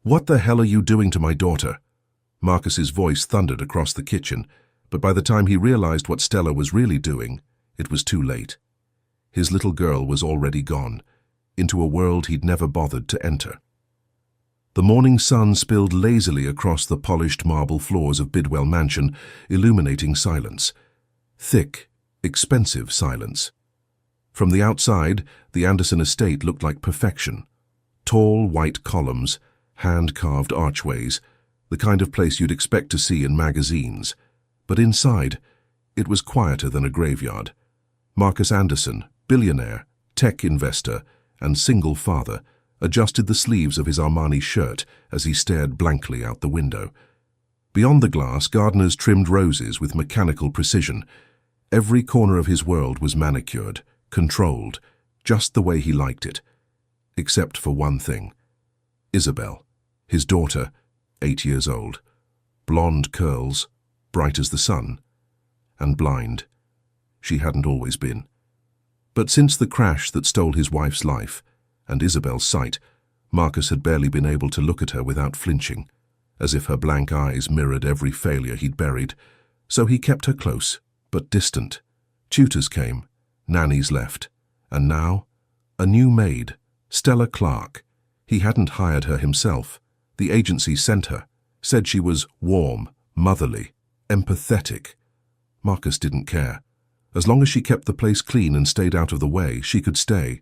"What the hell are you doing to my daughter?" Marcus's voice thundered across the kitchen, but by the time he realized what Stella was really doing, it was too late. His little girl was already gone, into a world he'd never bothered to enter. The morning sun spilled lazily across the polished marble floors of Bidwell Mansion, illuminating silence. Thick, expensive silence. From the outside, the Anderson estate looked like perfection. Tall, white columns, hand-carved archways, the kind of place you'd expect to see in magazines. But inside, it was quieter than a graveyard. Marcus Anderson, billionaire, tech investor, and single father, adjusted the sleeves of his Armani shirt as he stared blankly out the window. Beyond the glass, gardeners trimmed roses with mechanical precision. Every corner of his world was manicured, controlled, just the way he liked it. Except for one thing. Isabel, his daughter, 8 years old. Blonde curls, bright as the sun, and blind. She hadn't always been. But since the crash that stole his wife's life, and Isabel's sight, Marcus had barely been able to look at her without flinching, as if her blank eyes mirrored every failure he'd buried. So he kept her close, but distant. Tutors came, nannies left, and now, a new maid, Stella Clark. He hadn't hired her himself. The agency sent her, said she was warm, motherly, empathetic. Marcus didn't care. As long as she kept the place clean and stayed out of the way, she could stay.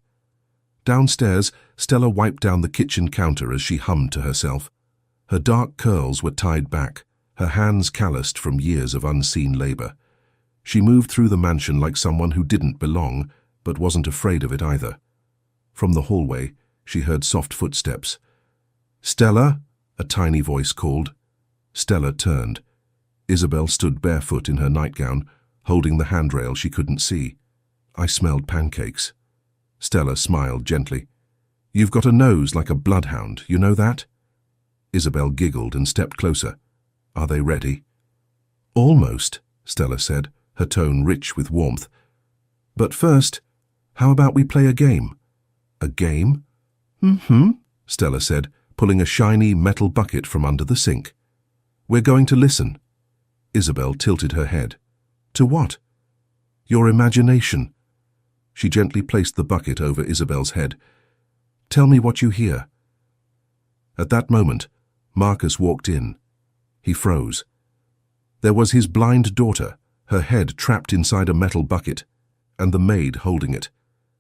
Downstairs, Stella wiped down the kitchen counter as she hummed to herself. Her dark curls were tied back, her hands calloused from years of unseen labor. She moved through the mansion like someone who didn't belong, but wasn't afraid of it either. From the hallway, she heard soft footsteps. "Stella?" a tiny voice called. Stella turned. Isabel stood barefoot in her nightgown, holding the handrail she couldn't see. "I smelled pancakes." Stella smiled gently. "You've got a nose like a bloodhound, you know that?" Isabel giggled and stepped closer. "Are they ready?" "Almost," Stella said, her tone rich with warmth. "But first, how about we play a game?" "A game?" "Mm-hmm," Stella said, pulling a shiny metal bucket from under the sink. "We're going to listen." Isabel tilted her head. "To what?" "Your imagination." She gently placed the bucket over Isabel's head. "Tell me what you hear." At that moment, Marcus walked in. He froze. There was his blind daughter, her head trapped inside a metal bucket, and the maid holding it.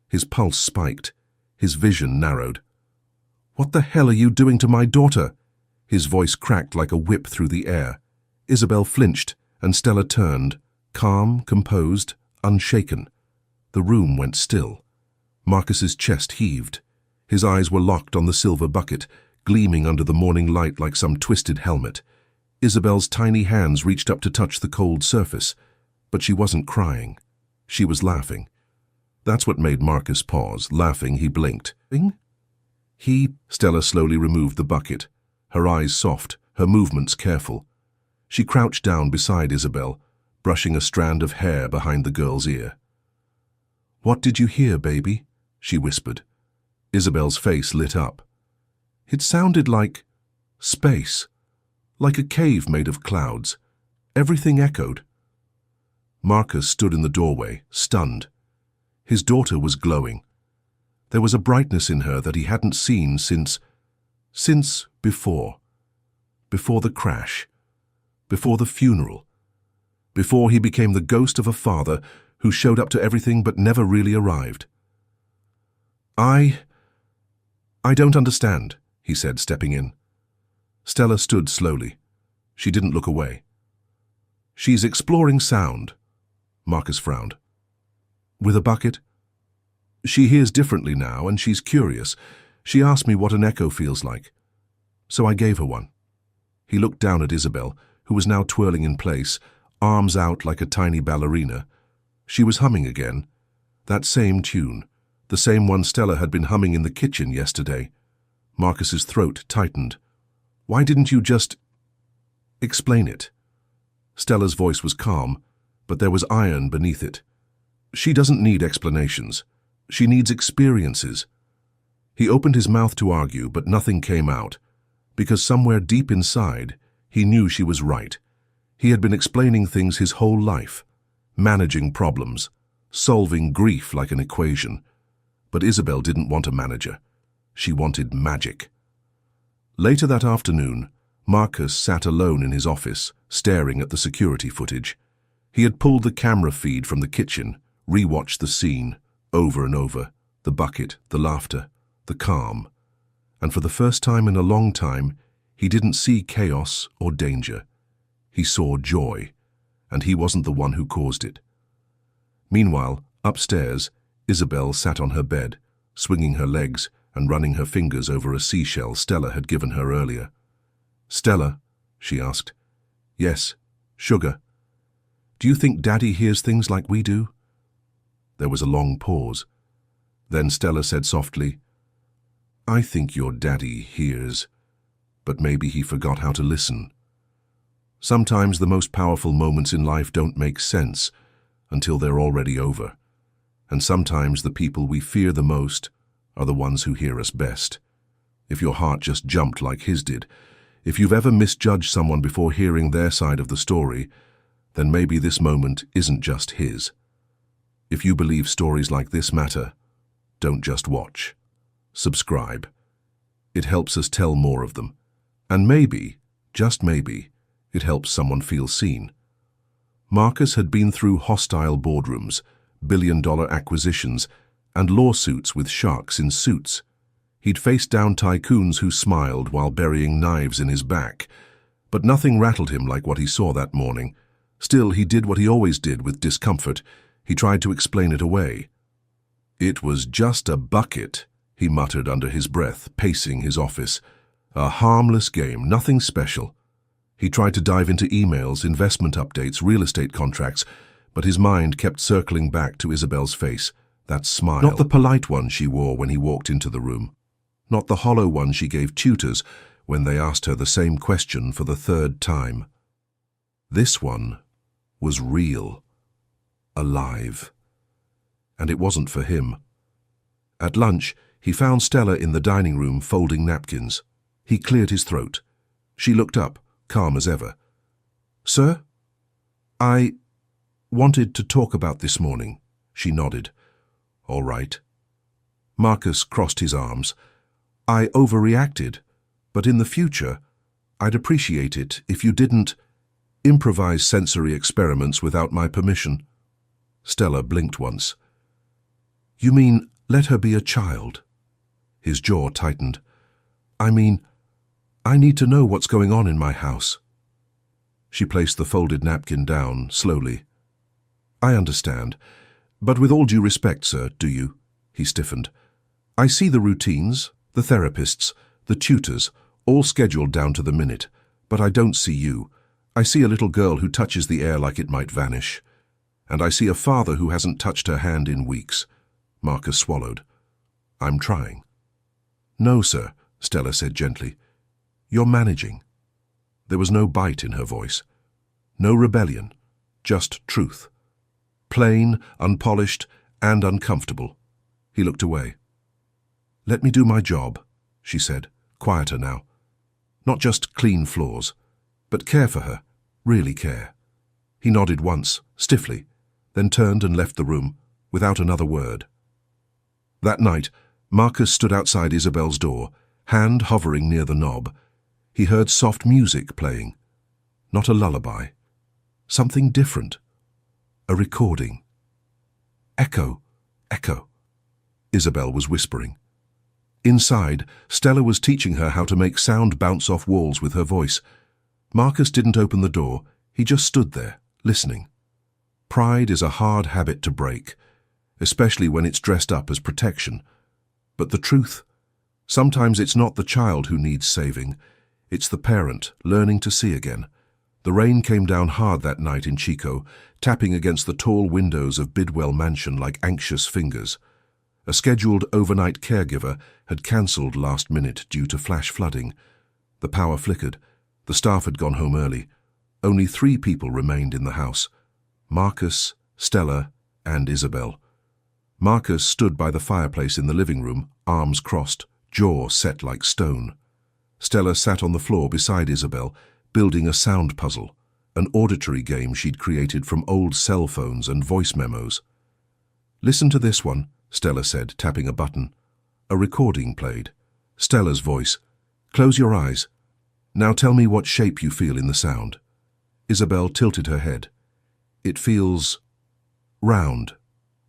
His pulse spiked. His vision narrowed. "What the hell are you doing to my daughter?" His voice cracked like a whip through the air. Isabel flinched, and Stella turned, calm, composed, unshaken. The room went still. Marcus's chest heaved. His eyes were locked on the silver bucket, gleaming under the morning light like some twisted helmet. Isabel's tiny hands reached up to touch the cold surface, but she wasn't crying. She was laughing. That's what made Marcus pause. Laughing, he blinked. Stella slowly removed the bucket, her eyes soft, her movements careful. She crouched down beside Isabel, brushing a strand of hair behind the girl's ear. "What did you hear, baby?" she whispered. Isabel's face lit up. It sounded like space, like a cave made of clouds. Everything echoed. Marcus stood in the doorway, stunned. His daughter was glowing. There was a brightness in her that he hadn't seen since before the crash, before the funeral, before he became the ghost of a father who showed up to everything but never really arrived. I don't understand," he said, stepping in. Stella stood slowly. She didn't look away. "She's exploring sound." Marcus frowned. "With a bucket?" "She hears differently now, and she's curious. She asked me what an echo feels like. So I gave her one." He looked down at Isabel, who was now twirling in place, arms out like a tiny ballerina. She was humming again. That same tune, the same one Stella had been humming in the kitchen yesterday. Marcus's throat tightened. "Why didn't you just explain it?" Stella's voice was calm, but there was iron beneath it. "She doesn't need explanations. She needs experiences." He opened his mouth to argue, but nothing came out. because somewhere deep inside, he knew she was right. He had been explaining things his whole life, managing problems, solving grief like an equation. But Isabel didn't want a manager. She wanted magic. Later that afternoon, Marcus sat alone in his office, staring at the security footage. He had pulled the camera feed from the kitchen, rewatched the scene, over and over, the bucket, the laughter, the calm. And for the first time in a long time, he didn't see chaos or danger. He saw joy, and he wasn't the one who caused it. Meanwhile, upstairs, Isabel sat on her bed, swinging her legs and running her fingers over a seashell Stella had given her earlier. "Stella," she asked. "Yes, sugar. Do you think Daddy hears things like we do?" There was a long pause. Then Stella said softly, "I think your daddy hears, but maybe he forgot how to listen. Sometimes the most powerful moments in life don't make sense until they're already over. And sometimes the people we fear the most are the ones who hear us best. If your heart just jumped like his did, if you've ever misjudged someone before hearing their side of the story, then maybe this moment isn't just his. If you believe stories like this matter, don't just watch. Subscribe. It helps us tell more of them. And maybe, just maybe, it helps someone feel seen." Marcus had been through hostile boardrooms, billion-dollar acquisitions, and lawsuits with sharks in suits. He'd faced down tycoons who smiled while burying knives in his back. But nothing rattled him like what he saw that morning. Still, he did what he always did with discomfort. He tried to explain it away. "It was just a bucket," he muttered under his breath, pacing his office. "A harmless game, nothing special." He tried to dive into emails, investment updates, real estate contracts, but his mind kept circling back to Isabel's face, that smile. Not the polite one she wore when he walked into the room. Not the hollow one she gave tutors when they asked her the same question for the third time. This one was real, alive. And it wasn't for him. At lunch, he found Stella in the dining room folding napkins. He cleared his throat. She looked up, calm as ever. "Sir? I wanted to talk about this morning." She nodded. "All right." Marcus crossed his arms. "I overreacted, but in the future, I'd appreciate it if you didn't improvise sensory experiments without my permission." Stella blinked once. "You mean let her be a child?" His jaw tightened. "I mean, I need to know what's going on in my house." She placed the folded napkin down, slowly. "I understand. But with all due respect, sir, do you?" He stiffened. "I see the routines, the therapists, the tutors, all scheduled down to the minute. But I don't see you. I see a little girl who touches the air like it might vanish. And I see a father who hasn't touched her hand in weeks." Marcus swallowed. "I'm trying." "No, sir," Stella said gently. "You're managing." There was no bite in her voice. No rebellion, just truth. Plain, unpolished, and uncomfortable. He looked away. "Let me do my job," she said, quieter now. "Not just clean floors, but care for her, really care." He nodded once, stiffly, then turned and left the room, without another word. That night, Marcus stood outside Isabel's door, hand hovering near the knob. He heard soft music playing. Not a lullaby. Something different. A recording. "Echo, echo," Isabel was whispering. Inside, Stella was teaching her how to make sound bounce off walls with her voice. Marcus didn't open the door. He just stood there, listening. Pride is a hard habit to break, especially when it's dressed up as protection. But the truth, sometimes it's not the child who needs saving. It's the parent learning to see again. The rain came down hard that night in Chico, tapping against the tall windows of Bidwell Mansion like anxious fingers. A scheduled overnight caregiver had cancelled last minute due to flash flooding. The power flickered. The staff had gone home early. Only 3 people remained in the house: Marcus, Stella, and Isabel. Marcus stood by the fireplace in the living room, arms crossed, jaw set like stone. Stella sat on the floor beside Isabel, building a sound puzzle, an auditory game she'd created from old cell phones and voice memos. "Listen to this one," Stella said, tapping a button. A recording played. Stella's voice. "Close your eyes. Now tell me what shape you feel in the sound." Isabel tilted her head. "It feels round,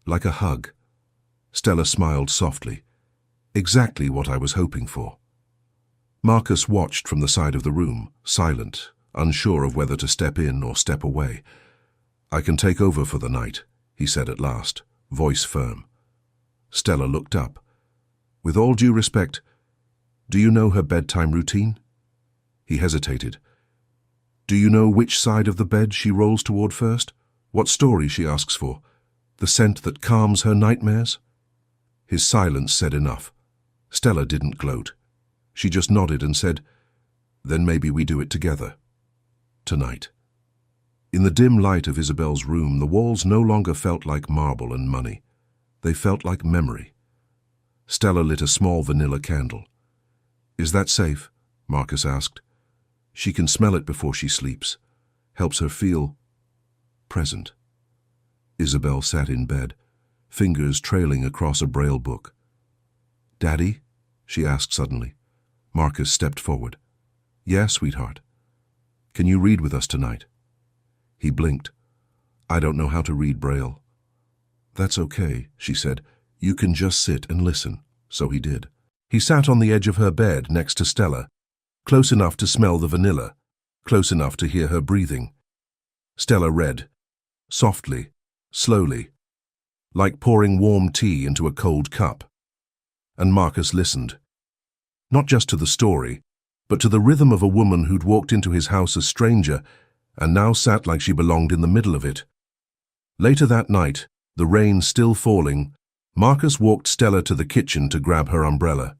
like a hug." Stella smiled softly. "Exactly what I was hoping for." Marcus watched from the side of the room, silent, unsure of whether to step in or step away. "I can take over for the night," he said at last, voice firm. Stella looked up. "With all due respect, do you know her bedtime routine?" He hesitated. "Do you know which side of the bed she rolls toward first? What story she asks for? The scent that calms her nightmares?" His silence said enough. Stella didn't gloat. She just nodded and said, "Then maybe we do it together. Tonight." In the dim light of Isabel's room, the walls no longer felt like marble and money. They felt like memory. Stella lit a small vanilla candle. "Is that safe?" Marcus asked. "She can smell it before she sleeps. Helps her feel present." Isabel sat in bed, fingers trailing across a braille book. "Daddy?" she asked suddenly. Marcus stepped forward. "Yeah, sweetheart. Can you read with us tonight?" He blinked. "I don't know how to read braille." "That's okay," she said. "You can just sit and listen." So he did. He sat on the edge of her bed next to Stella, close enough to smell the vanilla, close enough to hear her breathing. Stella read, softly, slowly, like pouring warm tea into a cold cup. And Marcus listened. Not just to the story, but to the rhythm of a woman who'd walked into his house a stranger and now sat like she belonged in the middle of it. Later that night, the rain still falling, Marcus walked Stella to the kitchen to grab her umbrella.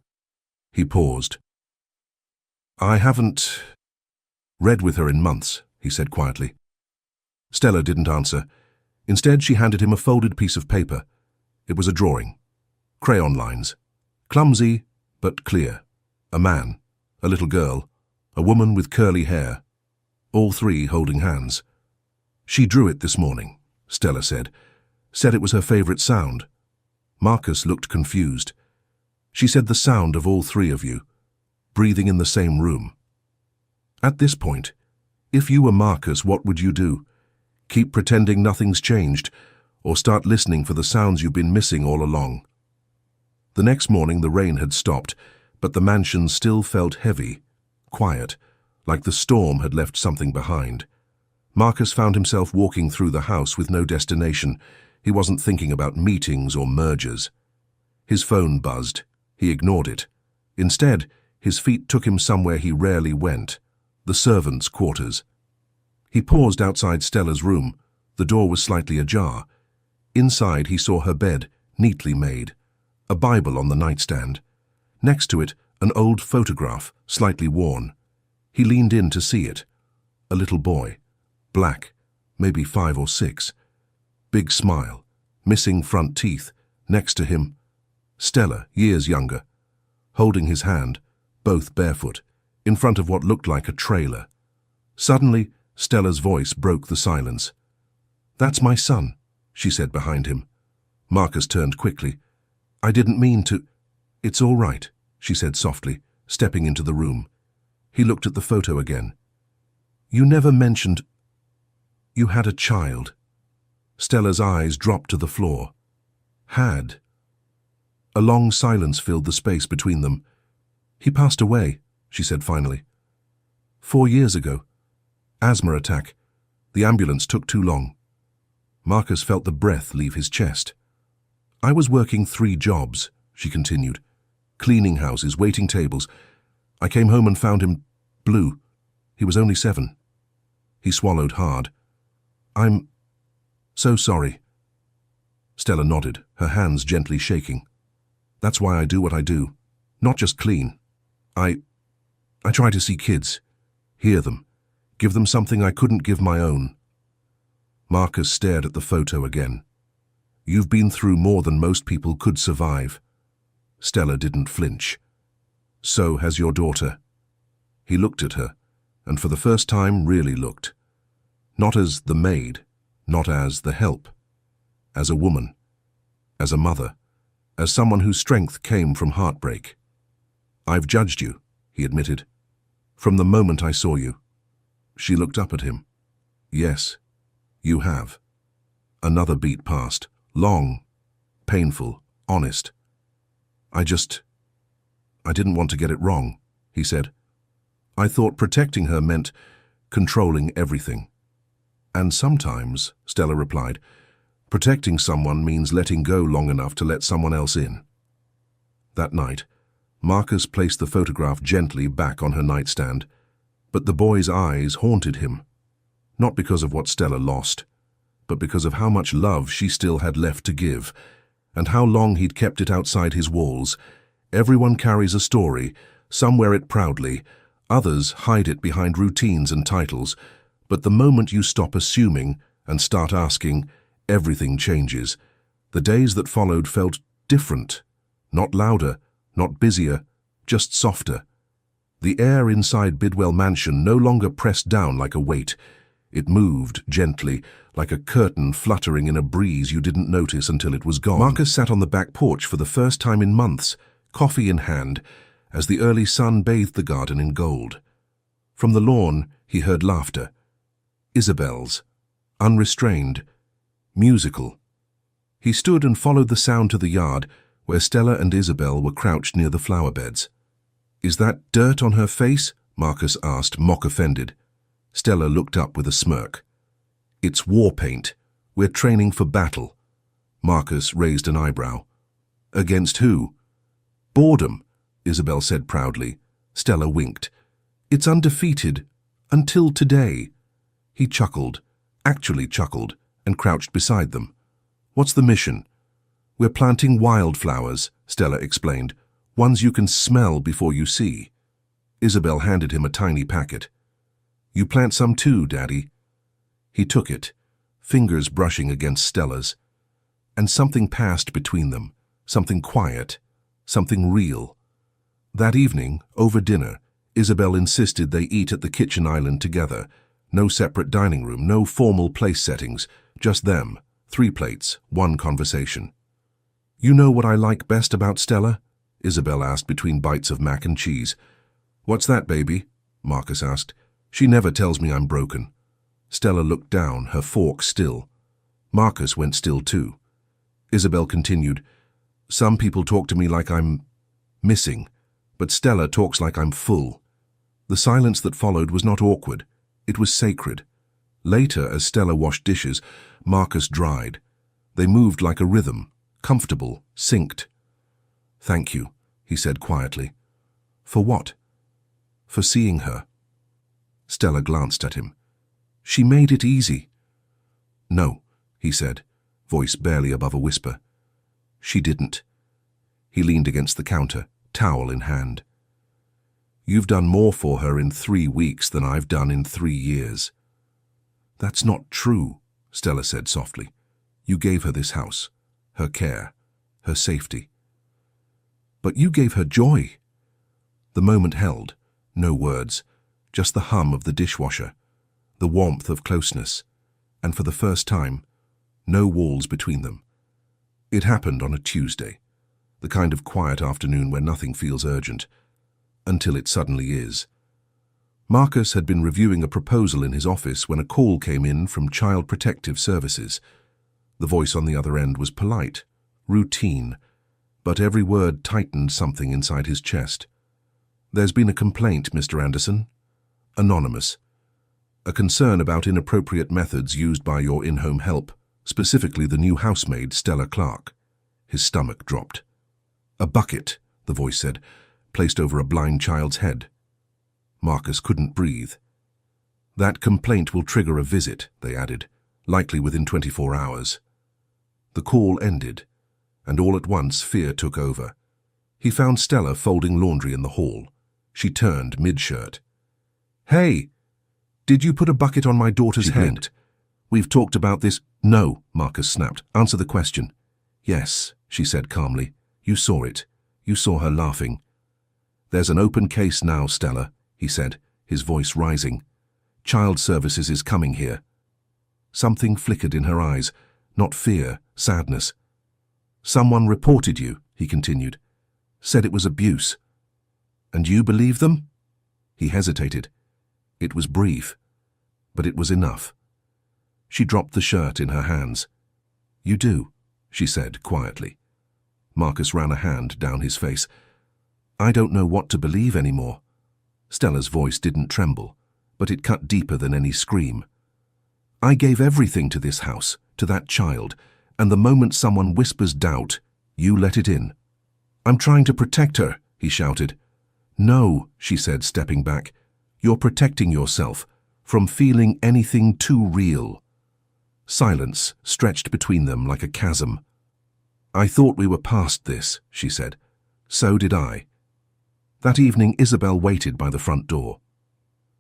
He paused. "I haven't read with her in months," he said quietly. Stella didn't answer. Instead, she handed him a folded piece of paper. It was a drawing. Crayon lines. Clumsy, but clear. A man, a little girl, a woman with curly hair, all three holding hands. "She drew it this morning," Stella said. "Said it was her favorite sound." Marcus looked confused. "She said the sound of all three of you, breathing in the same room." At this point, if you were Marcus, what would you do? Keep pretending nothing's changed, or start listening for the sounds you've been missing all along? The next morning the rain had stopped, but the mansion still felt heavy, quiet, like the storm had left something behind. Marcus found himself walking through the house with no destination. He wasn't thinking about meetings or mergers. His phone buzzed. He ignored it. Instead, his feet took him somewhere he rarely went, the servants' quarters. He paused outside Stella's room. The door was slightly ajar. Inside, he saw her bed, neatly made, a Bible on the nightstand. Next to it, an old photograph, slightly worn. He leaned in to see it. A little boy, black, maybe 5 or 6. Big smile, missing front teeth. Next to him, Stella, years younger, holding his hand, both barefoot, in front of what looked like a trailer. Suddenly, Stella's voice broke the silence. "That's my son," she said behind him. Marcus turned quickly. "I didn't mean to—" "It's all right," she said softly, stepping into the room. He looked at the photo again. "You never mentioned you had a child." Stella's eyes dropped to the floor. "Had." A long silence filled the space between them. "He passed away," she said finally. 4 years ago. Asthma attack. The ambulance took too long." Marcus felt the breath leave his chest. "I was working 3 jobs," she continued. "Cleaning houses, waiting tables. I came home and found him blue. He was only 7. He swallowed hard. "I'm so sorry." Stella nodded, her hands gently shaking. "That's why I do what I do. Not just clean. I try to see kids, hear them, give them something I couldn't give my own." Marcus stared at the photo again. "You've been through more than most people could survive." Stella didn't flinch. "So has your daughter." He looked at her, and for the first time really looked. Not as the maid, not as the help. As a woman. As a mother. As someone whose strength came from heartbreak. "I've judged you," he admitted. "From the moment I saw you." She looked up at him. "Yes, you have." Another beat passed. Long, painful, honest. I didn't want to get it wrong," he said. "I thought protecting her meant controlling everything." "And sometimes," Stella replied, "protecting someone means letting go long enough to let someone else in." That night, Marcus placed the photograph gently back on her nightstand, but the boy's eyes haunted him, not because of what Stella lost, but because of how much love she still had left to give, and how long he'd kept it outside his walls. Everyone carries a story, some wear it proudly, others hide it behind routines and titles, but the moment you stop assuming and start asking, everything changes. The days that followed felt different, not louder, not busier, just softer. The air inside Bidwell Mansion no longer pressed down like a weight. It moved gently, like a curtain fluttering in a breeze you didn't notice until it was gone. Marcus sat on the back porch for the first time in months, coffee in hand, as the early sun bathed the garden in gold. From the lawn, he heard laughter. Isabel's, unrestrained, musical. He stood and followed the sound to the yard, where Stella and Isabel were crouched near the flower beds. "Is that dirt on her face?" Marcus asked, mock-offended. Stella looked up with a smirk. "It's war paint. We're training for battle." Marcus raised an eyebrow. "Against who?" "Boredom," Isabel said proudly. Stella winked. "It's undefeated. Until today." He chuckled, actually chuckled, and crouched beside them. "What's the mission?" "We're planting wildflowers," Stella explained. "Ones you can smell before you see." Isabel handed him a tiny packet. "You plant some too, Daddy." He took it, fingers brushing against Stella's. And something passed between them, something quiet, something real. That evening, over dinner, Isabel insisted they eat at the kitchen island together. No separate dining room, no formal place settings, just them, 3 plates, 1 conversation. "You know what I like best about Stella?" Isabel asked between bites of mac and cheese. "What's that, baby?" Marcus asked. "She never tells me I'm broken." Stella looked down, her fork still. Marcus went still too. Isabel continued, "Some people talk to me like I'm missing, but Stella talks like I'm full." The silence that followed was not awkward. It was sacred. Later, as Stella washed dishes, Marcus dried. They moved like a rhythm, comfortable, synced. "Thank you," he said quietly. "For what?" "For seeing her." Stella glanced at him. "She made it easy." "No," he said, voice barely above a whisper. "She didn't." He leaned against the counter, towel in hand. "You've done more for her in 3 weeks than I've done in 3 years." "That's not true," Stella said softly. "You gave her this house, her care, her safety." "But you gave her joy." The moment held, no words, just the hum of the dishwasher, the warmth of closeness, and for the first time, no walls between them. It happened on a Tuesday, the kind of quiet afternoon where nothing feels urgent, until it suddenly is. Marcus had been reviewing a proposal in his office when a call came in from Child Protective Services. The voice on the other end was polite, routine, but every word tightened something inside his chest. "There's been a complaint, Mr. Anderson. Anonymous. A concern about inappropriate methods used by your in-home help, specifically the new housemaid, Stella Clark." His stomach dropped. "A bucket," the voice said, placed over a blind child's head. Marcus couldn't breathe. "That complaint will trigger a visit," they added, likely within 24 hours. The call ended, and all at once fear took over. He found Stella folding laundry in the hall. She turned mid-shirt. "Hey, did you put a bucket on my daughter's head?" Blinked. "We've talked about this." "No," Marcus snapped. "Answer the question." "Yes," she said calmly. "You saw it. You saw her laughing." "There's an open case now, Stella," he said. his voice rising. "Child services is coming here." Something flickered in her eyes, not fear, sadness. "Someone reported you," he continued. "Said it was abuse. And you believe them?" He hesitated. It was brief, but it was enough. She dropped the shirt in her hands. "You do," she said quietly. Marcus ran a hand down his face. "I don't know what to believe anymore." Stella's voice didn't tremble, but it cut deeper than any scream. "I gave everything to this house, to that child, and the moment someone whispers doubt, you let it in." "I'm trying to protect her," he shouted. "No," she said, stepping back. "You're protecting yourself from feeling anything too real." Silence stretched between them like a chasm. "I thought we were past this," she said. "So did I." That evening, Isabel waited by the front door.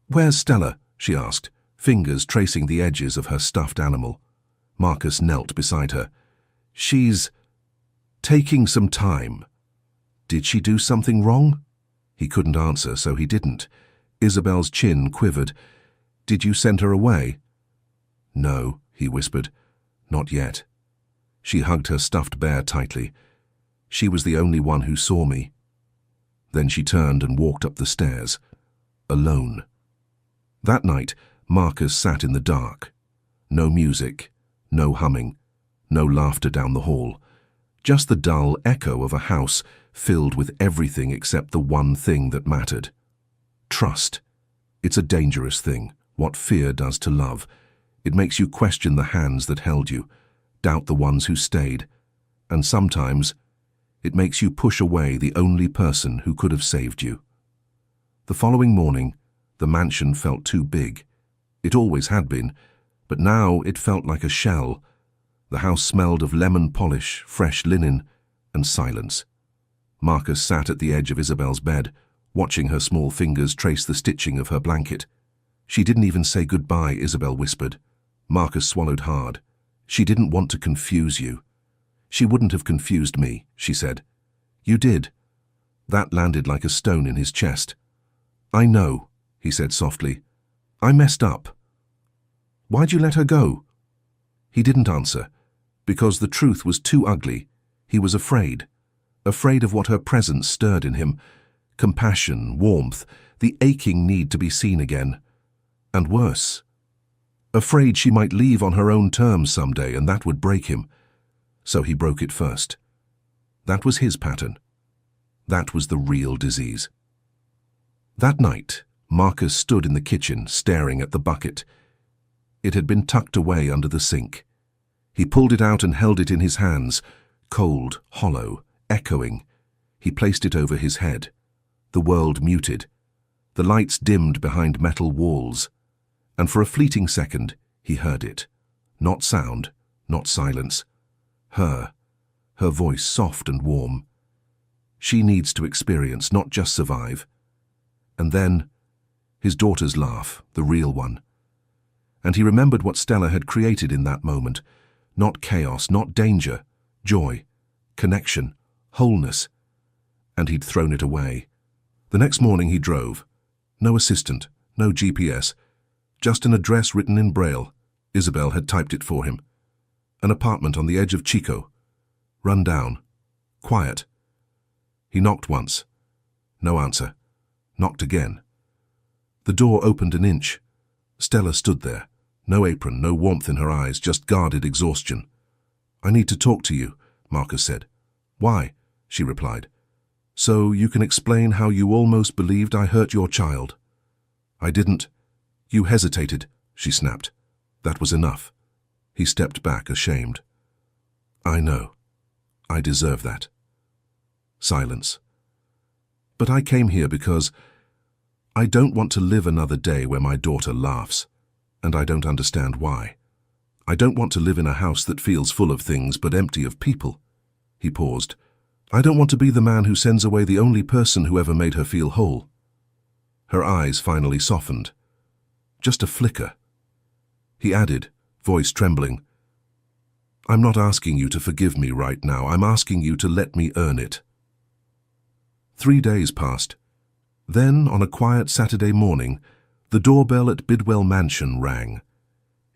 "Where's Stella?" she asked, fingers tracing the edges of her stuffed animal. Marcus knelt beside her. "She's taking some time." "Did she do something wrong?" He couldn't answer, so he didn't. Isabel's chin quivered. "Did you send her away?" "No," he whispered. "Not yet." She hugged her stuffed bear tightly. "She was the only one who saw me." Then she turned and walked up the stairs, alone. That night, Marcus sat in the dark. No music, no humming, no laughter down the hall. Just the dull echo of a house filled with everything except the one thing that mattered. Trust. It's a dangerous thing, what fear does to love. It makes you question the hands that held you, doubt the ones who stayed, and sometimes it makes you push away the only person who could have saved you. The following morning, the mansion felt too big. It always had been, but now it felt like a shell. The house smelled of lemon polish, fresh linen, and silence. Marcus sat at the edge of Isabel's bed, watching her small fingers trace the stitching of her blanket. "She didn't even say goodbye," Isabel whispered. Marcus swallowed hard. "She didn't want to confuse you." "She wouldn't have confused me," she said. "You did." That landed like a stone in his chest. "I know," he said softly. "I messed up." "Why'd you let her go?" He didn't answer, because the truth was too ugly. He was afraid. Afraid of what her presence stirred in him. Compassion, warmth, the aching need to be seen again. And worse. Afraid she might leave on her own terms someday, and that would break him. So he broke it first. That was his pattern. That was the real disease. That night, Marcus stood in the kitchen, staring at the bucket. It had been tucked away under the sink. He pulled it out and held it in his hands, cold, hollow, echoing. He placed it over his head. The world muted. The lights dimmed behind metal walls. And for a fleeting second, he heard it. Not sound, not silence. Her voice soft and warm. She needs to experience, not just survive. And then, his daughter's laugh, the real one. And he remembered what Stella had created in that moment. Not chaos, not danger, joy, connection, wholeness. And he'd thrown it away. The next morning he drove. No assistant, no GPS. Just an address written in Braille. Isabel had typed it for him. An apartment on the edge of Chico. Run down. Quiet. He knocked once. No answer. Knocked again. The door opened an inch. Stella stood there. No apron, no warmth in her eyes, just guarded exhaustion. "I need to talk to you," Marcus said. "Why?" she replied. "So you can explain how you almost believed I hurt your child." "I didn't." "You hesitated," she snapped. That was enough. He stepped back, ashamed. "I know. I deserve that." Silence. "But I came here because I don't want to live another day where my daughter laughs, and I don't understand why. I don't want to live in a house that feels full of things but empty of people." He paused. "I don't want to be the man who sends away the only person who ever made her feel whole." Her eyes finally softened. Just a flicker. He added, voice trembling, "I'm not asking you to forgive me right now. I'm asking you to let me earn it." 3 days passed. Then, on a quiet Saturday morning, The doorbell at Bidwell Mansion rang.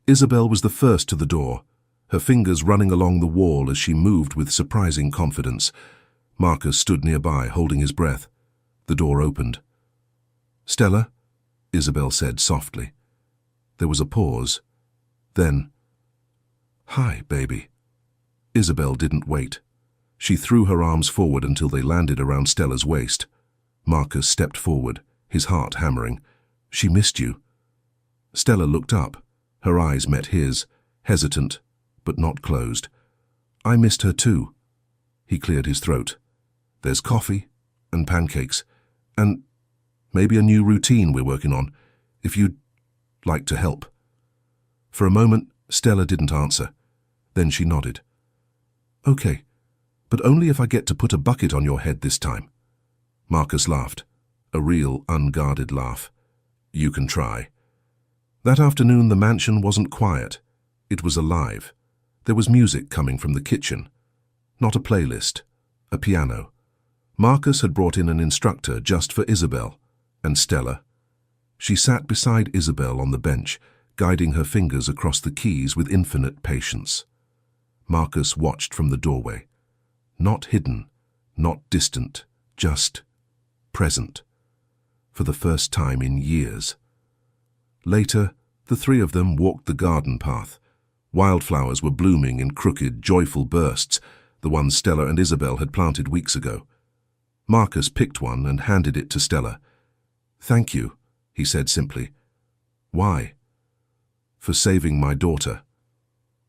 Isabel was the first to the door, her fingers running along the wall as she moved with surprising confidence. Marcus stood nearby, holding his breath. The door opened. "Stella?" Isabel said softly. There was a pause. Then, "Hi, baby." Isabel didn't wait. She threw her arms forward until they landed around Stella's waist. Marcus stepped forward, his heart hammering. "She missed you." Stella looked up. Her eyes met his, hesitant, but not closed. "I missed her too." He cleared his throat. "There's coffee and pancakes and maybe a new routine we're working on, if you'd like to help." For a moment, Stella didn't answer. Then she nodded. "Okay, but only if I get to put a bucket on your head this time." Marcus laughed, a real, unguarded laugh. "You can try." That afternoon the mansion wasn't quiet. It was alive. There was music coming from the kitchen. Not a playlist, a piano. Marcus had brought in an instructor just for Isabel and Stella. She sat beside Isabel on the bench, guiding her fingers across the keys with infinite patience. Marcus watched from the doorway. Not hidden, not distant, just present. For the first time in years. Later, the three of them walked the garden path. Wildflowers were blooming in crooked, joyful bursts, the ones Stella and Isabel had planted weeks ago. Marcus picked one and handed it to Stella. "Thank you," he said simply. "Why?" "For saving my daughter."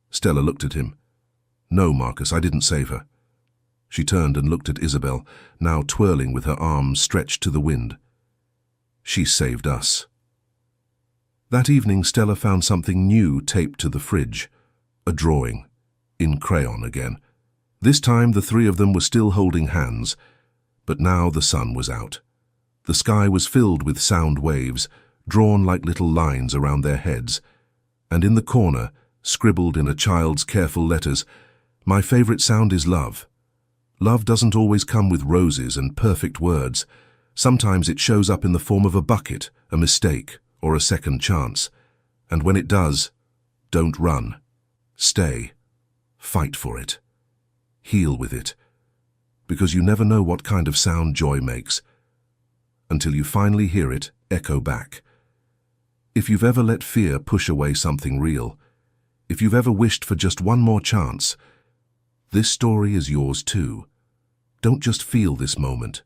Stella looked at him. "No, Marcus, I didn't save her." She turned and looked at Isabel, now twirling with her arms stretched to the wind. "She saved us." That evening, Stella found something new taped to the fridge. A drawing, in crayon again. This time the three of them were still holding hands, but now the sun was out. The sky was filled with sound waves, drawn like little lines around their heads. And in the corner, scribbled in a child's careful letters, "My favorite sound is love. Love doesn't always come with roses and perfect words. Sometimes it shows up in the form of a bucket, a mistake, or a second chance. And when it does, don't run. Stay. Fight for it. Heal with it. Because you never know what kind of sound joy makes, until you finally hear it echo back. If you've ever let fear push away something real, if you've ever wished for just one more chance, this story is yours too. Don't just feel this moment.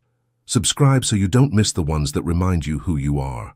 Subscribe so you don't miss the ones that remind you who you are.